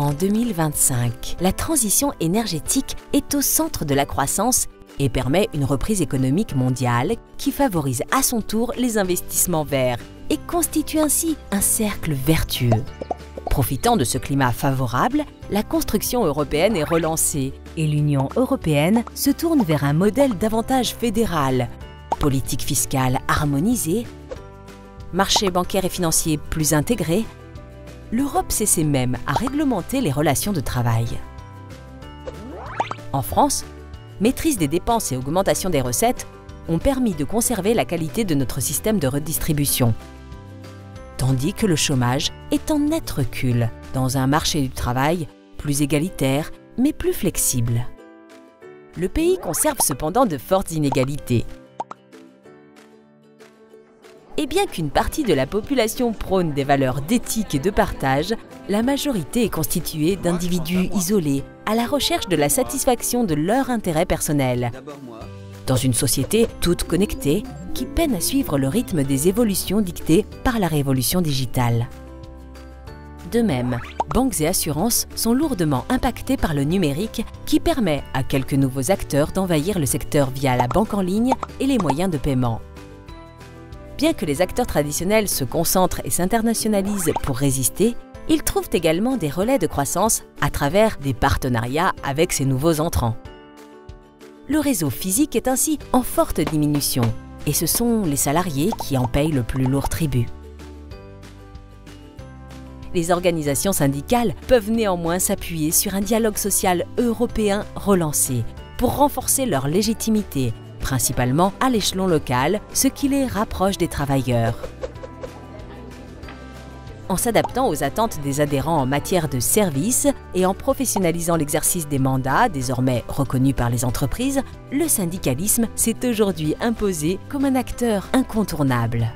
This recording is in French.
En 2025, la transition énergétique est au centre de la croissance et permet une reprise économique mondiale qui favorise à son tour les investissements verts et constitue ainsi un cercle vertueux. Profitant de ce climat favorable, la construction européenne est relancée et l'Union européenne se tourne vers un modèle davantage fédéral, politique fiscale harmonisée, marché bancaire et financier plus intégré. L'Europe s'essaie même à réglementer les relations de travail. En France, maîtrise des dépenses et augmentation des recettes ont permis de conserver la qualité de notre système de redistribution, tandis que le chômage est en net recul dans un marché du travail plus égalitaire mais plus flexible. Le pays conserve cependant de fortes inégalités. Et bien qu'une partie de la population prône des valeurs d'éthique et de partage, la majorité est constituée d'individus isolés à la recherche de la satisfaction de leur intérêt personnel. Dans une société toute connectée qui peine à suivre le rythme des évolutions dictées par la révolution digitale. De même, banques et assurances sont lourdement impactées par le numérique qui permet à quelques nouveaux acteurs d'envahir le secteur via la banque en ligne et les moyens de paiement. Bien que les acteurs traditionnels se concentrent et s'internationalisent pour résister, ils trouvent également des relais de croissance à travers des partenariats avec ces nouveaux entrants. Le réseau physique est ainsi en forte diminution et ce sont les salariés qui en payent le plus lourd tribut. Les organisations syndicales peuvent néanmoins s'appuyer sur un dialogue social européen relancé pour renforcer leur légitimité, principalement à l'échelon local, ce qui les rapproche des travailleurs. En s'adaptant aux attentes des adhérents en matière de services et en professionnalisant l'exercice des mandats, désormais reconnus par les entreprises, le syndicalisme s'est aujourd'hui imposé comme un acteur incontournable.